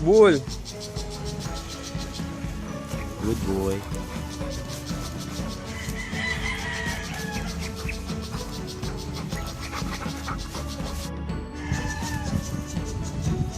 Bull. Good boy.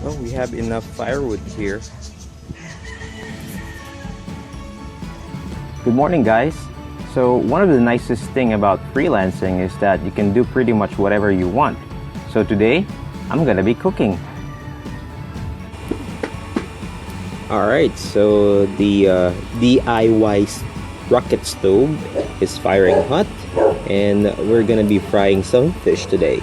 Oh, we have enough firewood here. Good morning, guys. So one of the nicest thing about freelancing is that you can do pretty much whatever you want. So today, I'm gonna be cooking. Alright, so the DIY rocket stove is firing hot, and we're gonna be frying some fish today.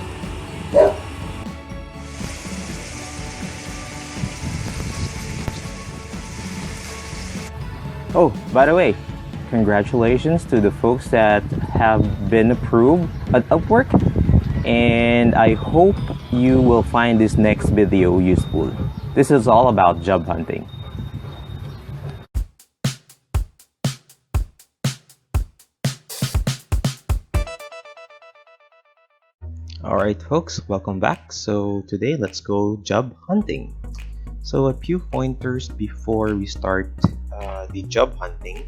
Oh, by the way, congratulations to the folks that have been approved at Upwork, and I hope you will find this next video useful. This is all about job hunting. Alright folks, welcome back. So today let's go job hunting. So a few pointers before we start the job hunting.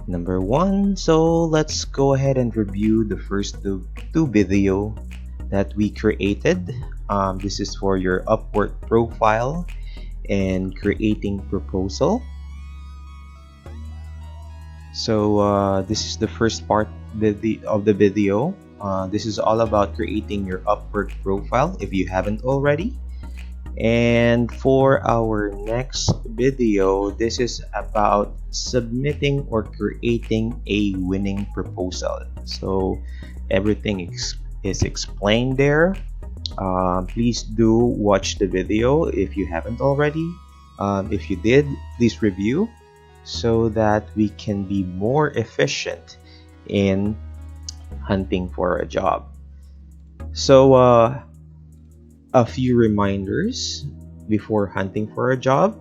Number one, so let's go ahead and review the first two video that we created. This is for your Upwork profile and creating proposal. So this is the first part of the video. This is all about creating your Upwork profile if you haven't already. And for our next video, this is about submitting or creating a winning proposal. So everything is explained there. Please do watch the video if you haven't already. If you did, please review so that we can be more efficient in hunting for a job. So a few reminders before hunting for a job.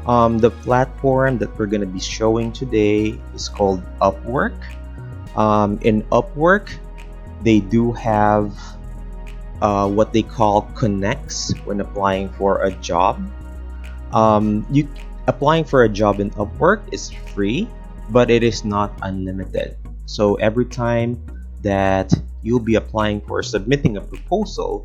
The platform that we're going to be showing today is called Upwork. In Upwork, they do have what they call connects when applying for a job. Applying for a job in Upwork is free, but it is not unlimited. So every time that you'll be applying for submitting a proposal,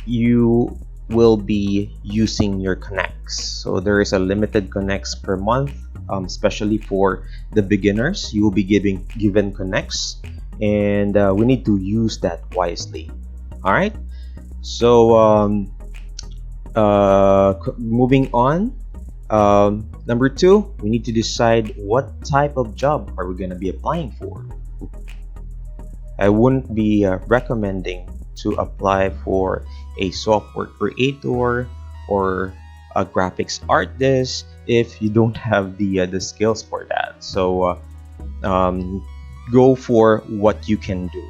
you will be using your connects. So there is a limited connects per month, especially for the beginners. You will be given connects, and we need to use that wisely. All right. So moving on. Number two, we need to decide what type of job are we going to be applying for. I wouldn't be recommending to apply for a software creator or a graphics artist if you don't have the skills for that. So go for what you can do.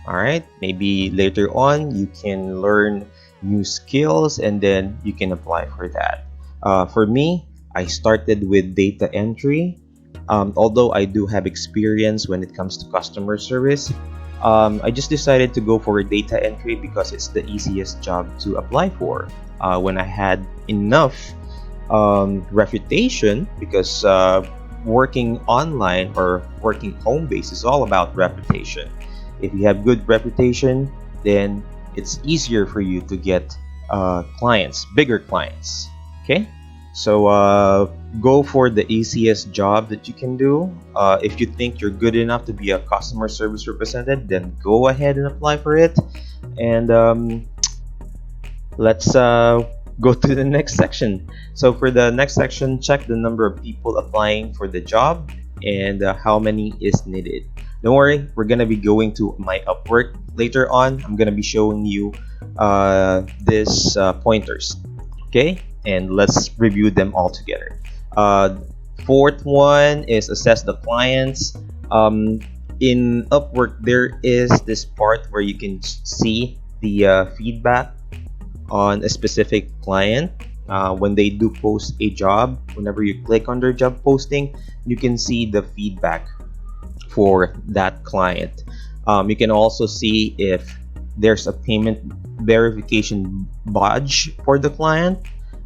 All right, maybe later on you can learn new skills and then you can apply for that. For me, I started with data entry. Although I do have experience when it comes to customer service, I just decided to go for data entry because it's the easiest job to apply for. When I had enough reputation, because working online or working home base is all about reputation. If you have good reputation, then it's easier for you to get clients, bigger clients. Okay, so go for the easiest job that you can do. If you think you're good enough to be a customer service representative, then go ahead and apply for it. And let's go to the next section. So for the next section, check the number of people applying for the job and how many is needed. Don't worry, we're gonna be going to my Upwork later on. I'm gonna be showing you these pointers. Okay, and let's review them all together. Fourth one is assess the clients. In Upwork, there is this part where you can see the feedback on a specific client. When they do post a job, whenever you click on their job posting, you can see the feedback for that client. You can also see if there's a payment verification badge for the client.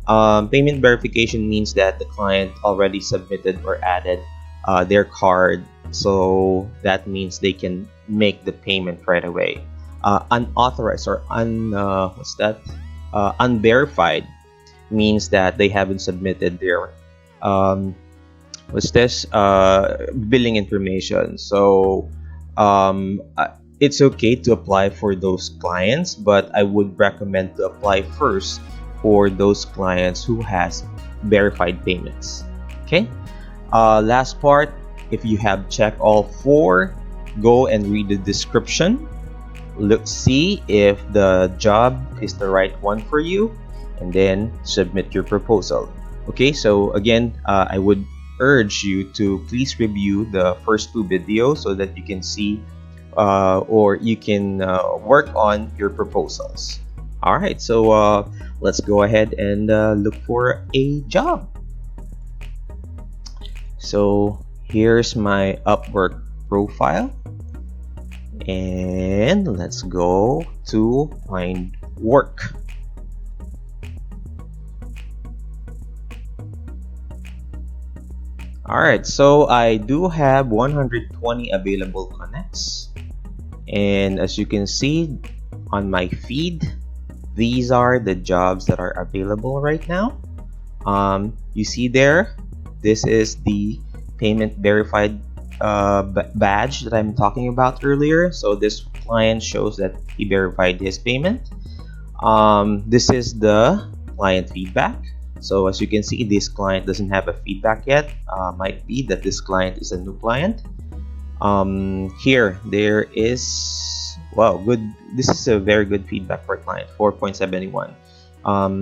Payment verification means that the client already submitted or added their card, so that means they can make the payment right away. Unauthorized or unverified means that they haven't submitted their um, billing information. So it's okay to apply for those clients, but I would recommend to apply first for those clients who has verified payments. Okay. Last part, if you have checked all four, go and read the description. Look, see if the job is the right one for you, and then submit your proposal. Okay, so again, I would urge you to please review the first two videos so that you can see or you can work on your proposals. All right, so let's go ahead and look for a job. So here's my Upwork profile, and let's go to find work. Alright, so I do have 120 available connects, and as you can see on my feed, these are the jobs that are available right now. You see there, this is the payment verified badge that I'm talking about earlier. So this client shows that he verified his payment. This is the client feedback. So as you can see, this client doesn't have a feedback yet. Might be that this client is a new client. Here there is, wow, good. This is a very good feedback for client, 4.71.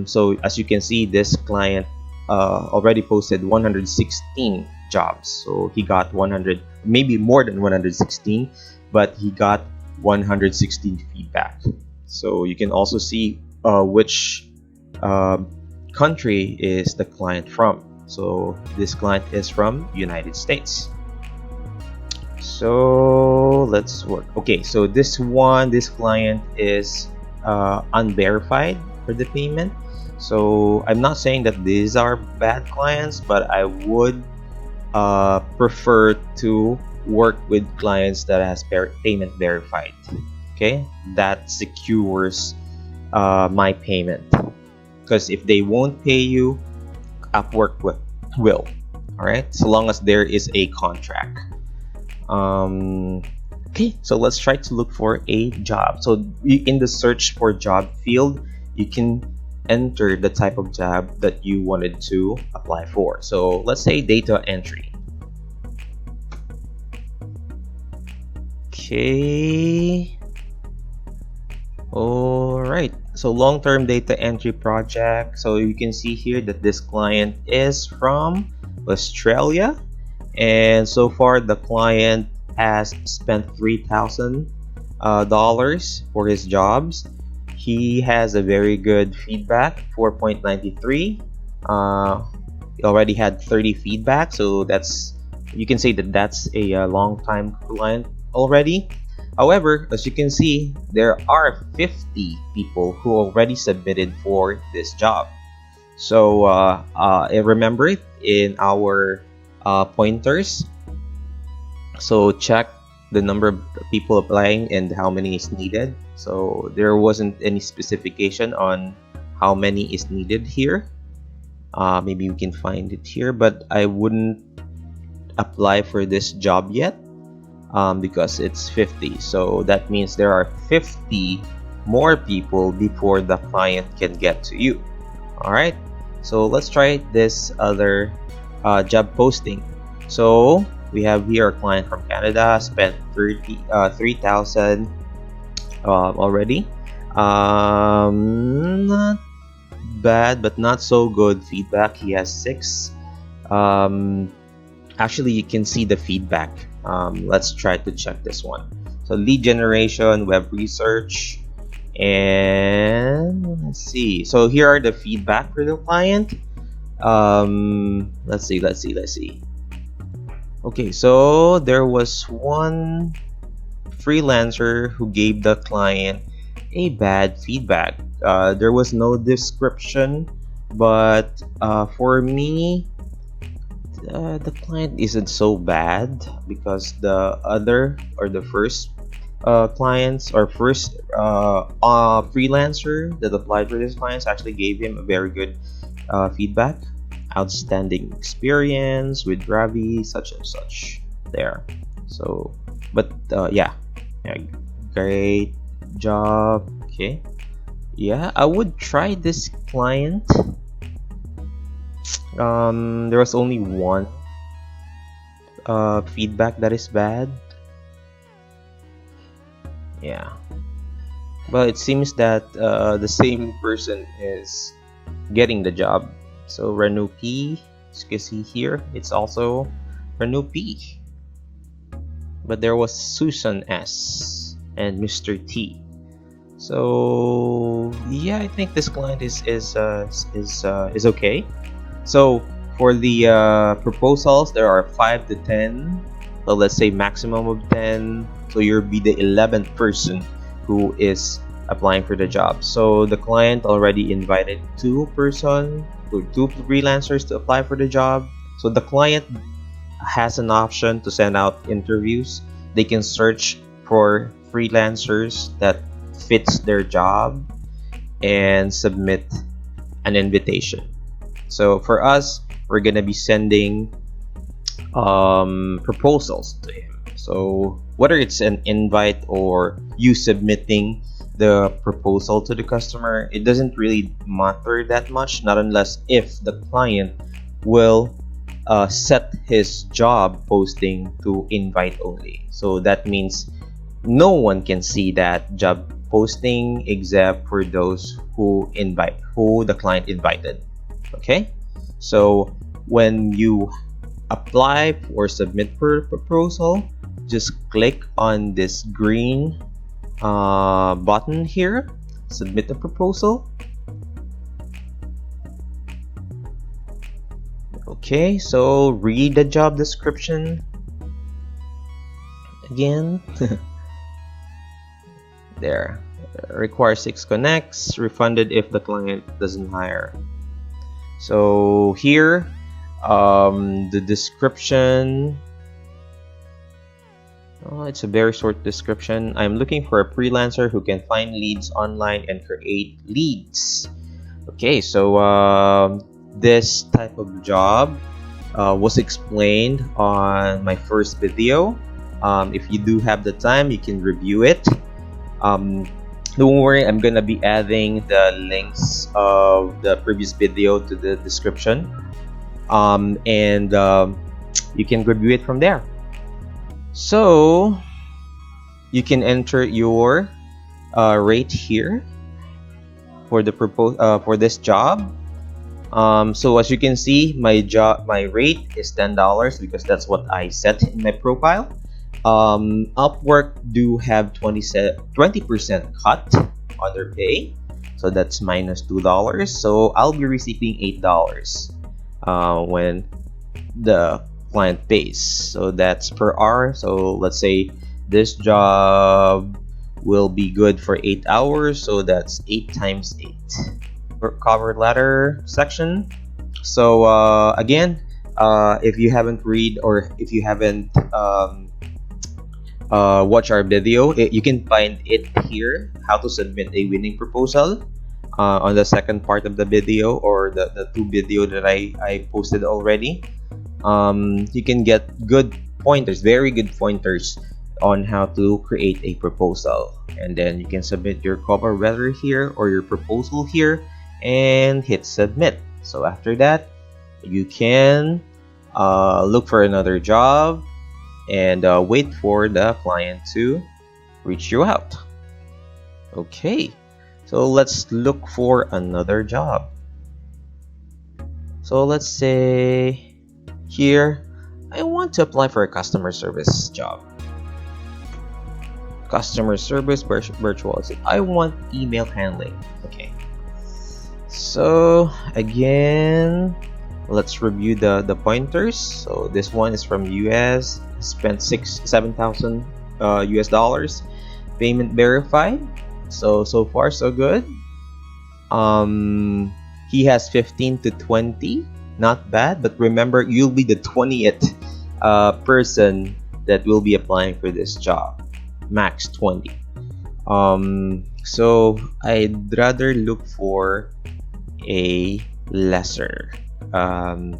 So as you can see, this client already posted 116 jobs. So he got 100, maybe more than 116, but he got 116 feedback. So you can also see which country is the client from. So this client is from United States. So let's work. Okay, so this client is unverified for the payment. So I'm not saying that these are bad clients, but I would prefer to work with clients that has payment verified. Okay, that secures my payment, because if they won't pay you, Upwork will. All right, so long as there is a contract. Okay, so let's try to look for a job. So in the search for job field, you can enter the type of job that you wanted to apply for. So let's say data entry. Okay. All right. So long-term data entry project. So you can see here that this client is from Australia, and so far the client has spent $3,000 for his jobs. He has a very good feedback, 4.93. He already had 30 feedback, so you can say that that's a long time client already. However, as you can see, there are 50 people who already submitted for this job. So remember it in our pointers. So check the number of people applying and how many is needed. So there wasn't any specification on how many is needed here. Maybe we can find it here, but I wouldn't apply for this job yet because it's 50. So that means there are 50 more people before the client can get to you. All right, so let's try this other job posting. So we have here a client from Canada, spent 3,000 already. Not bad, but not so good feedback. He has 6. Actually, you can see the feedback. Let's try to check this one. So lead generation, web research, and let's see. So here are the feedback for the client. Let's see. Okay, so there was one freelancer who gave the client a bad feedback. There was no description, but for me, the client isn't so bad because the other or the first clients or first freelancer that applied for this clients actually gave him a very good feedback. Outstanding experience with Ravi, such and such. There. So, but yeah, great job. Okay. Yeah, I would try this client. There was only one feedback that is bad. Yeah, but it seems that the same person is getting the job. So Renu P, as you can see here, it's also Renu P. But there was Susan S and Mr. T. So yeah, I think this client is okay. So for the proposals, there are 5 to 10. So let's say maximum of 10. So you'll be the 11th person who is applying for the job. So the client already invited two freelancers to apply for the job. So the client has an option to send out interviews. They can search for freelancers that fits their job and submit an invitation. So for us, we're gonna be sending proposals to him. So whether it's an invite or you submitting the proposal to the customer, it doesn't really matter that much, not unless if the client will set his job posting to invite only. So that means no one can see that job posting except for those who the client invited. Okay, so when you apply or submit for a proposal, just click on this green button here, submit the proposal. Okay, so read the job description again. There, require 6 connects, refunded if the client doesn't hire. So here, the description, it's a very short description. I'm looking for a freelancer who can find leads online and create leads. Okay, so this type of job was explained on my first video. If you do have the time, you can review it. Don't worry, I'm gonna be adding the links of the previous video to the description, and you can review it from there. So you can enter your rate here for the for this job. So as you can see, my rate is $10 because that's what I set in my profile. Upwork do have 20% cut on their pay, so that's minus $2. So I'll be receiving $8 when the client pays. So that's per hour. So let's say this job will be good for 8 hours, so that's 8 times 8. Cover letter section. So again, if you haven't read or if you haven't watch our video, you can find it here, how to submit a winning proposal, on the second part of the video, or the 2 video that I posted already. You can get good pointers, very good pointers on how to create a proposal, and then you can submit your cover letter here or your proposal here and hit submit. So after that, you can look for another job and wait for the client to reach you out. Okay, so let's look for another job. So let's say here, I want to apply for a customer service job. Customer service virtual. I want email handling. Okay, so again, let's review the pointers. So this one is from US, spent $7,000 US dollars, payment verified. So far so good. He has 15 to 20, not bad, but remember, you'll be the 20th person that will be applying for this job, max 20. So I'd rather look for a lesser um,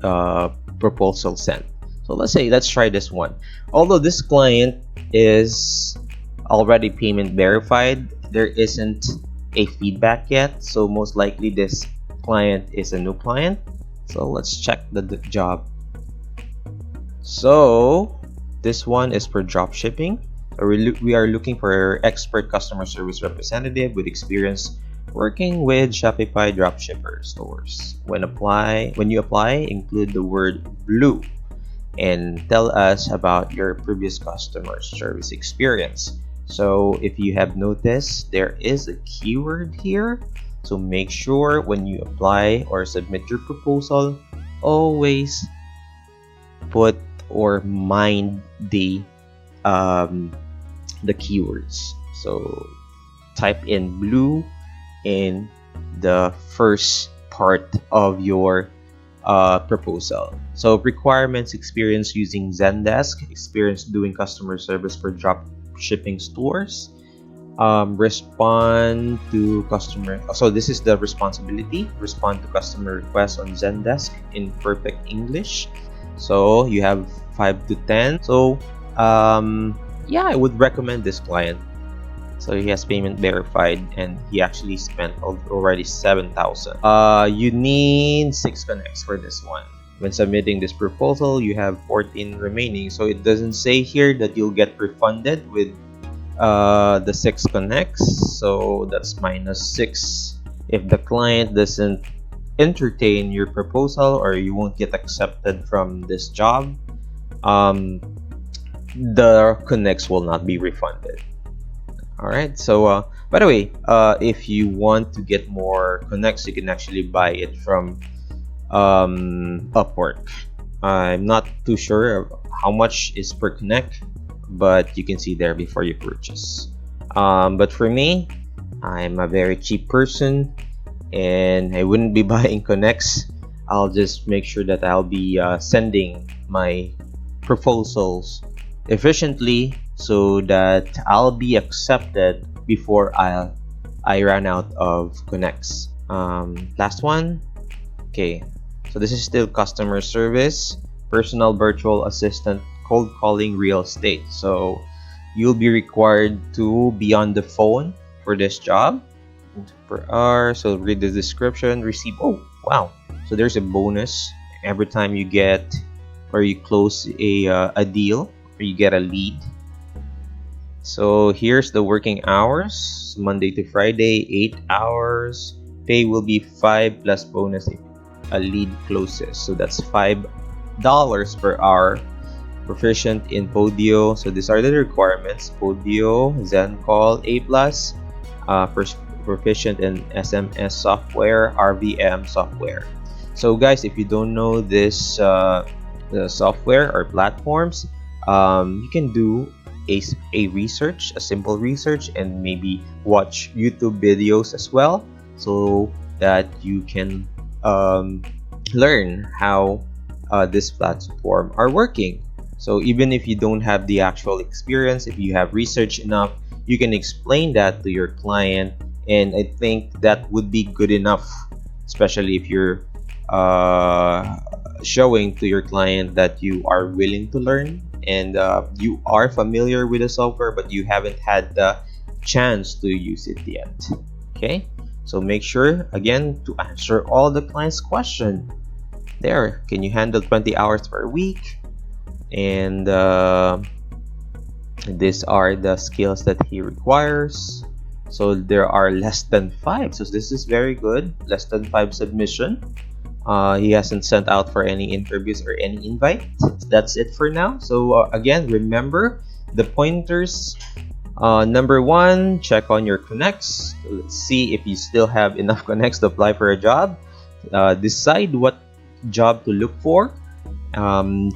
uh, proposal sent. So let's try this one. Although this client is already payment verified, there isn't a feedback yet. So most likely this client is a new client. So let's check the job. So this one is for drop shipping. We are looking for an expert customer service representative with experience working with Shopify dropshipper stores. When you apply, include the word blue and tell us about your previous customer service experience. So if you have noticed, there is a keyword here. So make sure when you apply or submit your proposal, always put or mind the keywords. So type in blue in the first part of your proposal. So requirements: experience using Zendesk, experience doing customer service for drop shipping stores, respond to customer. So this is the responsibility: respond to customer requests on Zendesk in perfect English. So you have 5 to 10. So yeah, I would recommend this client. So he has payment verified and he actually spent already 7,000. You need 6 connects for this one. When submitting this proposal, you have 14 remaining. So it doesn't say here that you'll get refunded with the 6 connects. So that's -6. If the client doesn't entertain your proposal or you won't get accepted from this job, the connects will not be refunded. All right. So by the way, if you want to get more connects, you can actually buy it from Upwork. I'm not too sure how much is per connect, but you can see there before you purchase. But for me, I'm a very cheap person and I wouldn't be buying connects. I'll just make sure that I'll be sending my proposals efficiently so that I'll be accepted before I run out of connects. Last one. Okay, so this is still customer service, personal virtual assistant, cold calling, real estate. So you'll be required to be on the phone for this job per hour. So read the description. Receive. Oh wow! So there's a bonus every time you get or you close a deal or you get a lead. So here's the working hours: Monday to Friday, 8 hours. Pay will be 5 plus bonus if a lead closes. So that's $5 per hour. Proficient in Podio. So these are the requirements: Podio, ZenCall A+, proficient in SMS software, RVM software. So guys, if you don't know this the software or platforms, you can do a research, a simple research, and maybe watch YouTube videos as well, so that you can learn how this platform are working. So even if you don't have the actual experience, if you have research enough, you can explain that to your client, and I think that would be good enough, especially if you're showing to your client that you are willing to learn and you are familiar with the software but you haven't had the chance to use it yet. Okay, so make sure again to answer all the client's question there. Can you handle 20 hours per week? And these are the skills that he requires. So there are less than 5, so this is very good. Less than 5 submission. He hasn't sent out for any interviews or any invite. That's it for now. So again, remember the pointers. Number 1, check on your connects. Let's see if you still have enough connects to apply for a job. Decide what job to look for.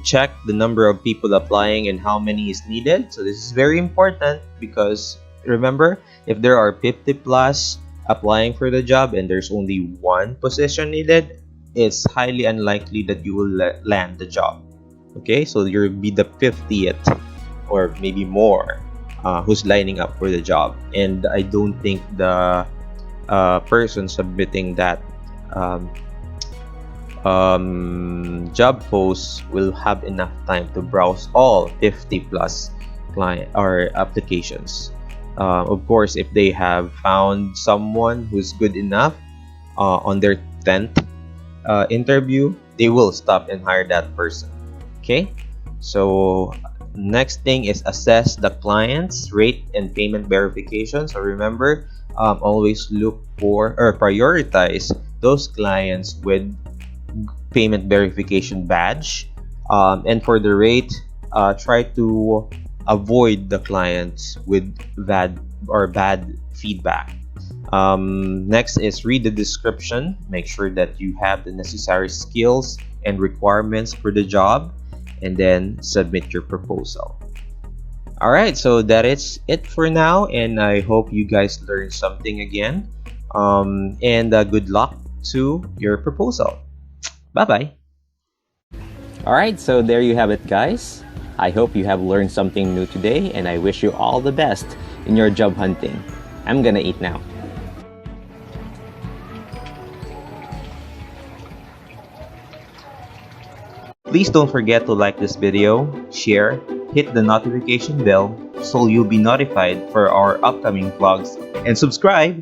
Check the number of people applying and how many is needed. So this is very important because remember, if there are 50 plus applying for the job and there's only one position needed, it's highly unlikely that you will land the job. Okay, so you'll be the 50th or maybe more who's lining up for the job. And I don't think the person submitting that um, job posts will have enough time to browse all 50 plus client or applications. Of course, if they have found someone who's good enough on their 10th interview, they will stop and hire that person. Okay, so next thing is assess the client's rate and payment verification. So remember, always look for or prioritize those clients with payment verification badge. And for the rate, try to avoid the clients with bad feedback. Next is read the description. Make sure that you have the necessary skills and requirements for the job, and then submit your proposal. All right, so that is it for now, and I hope you guys learned something again. And good luck to your proposal. Bye bye. Alright, so there you have it, guys. I hope you have learned something new today, and I wish you all the best in your job hunting. I'm gonna eat now. Please don't forget to like this video, share, hit the notification bell so you'll be notified for our upcoming vlogs, and subscribe.